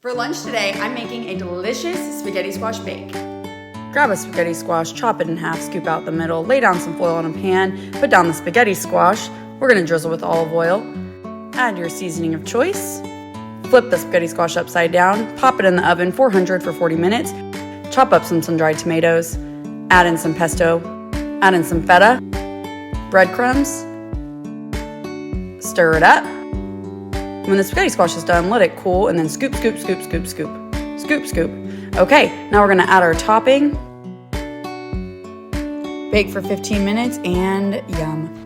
For lunch today, I'm making a delicious spaghetti squash bake. Grab a spaghetti squash, chop it in half, scoop out the middle, lay down some foil in a pan, put down the spaghetti squash. We're gonna drizzle with olive oil. Add your seasoning of choice. Flip the spaghetti squash upside down, pop it in the oven 400 for 40 minutes. Chop up some sun-dried tomatoes, add in some pesto, add in some feta, breadcrumbs, stir it up. When the spaghetti squash is done, let it cool and then scoop, scoop, scoop, scoop, scoop, scoop, scoop. Okay, now we're gonna add our topping. Bake for 15 minutes and yum.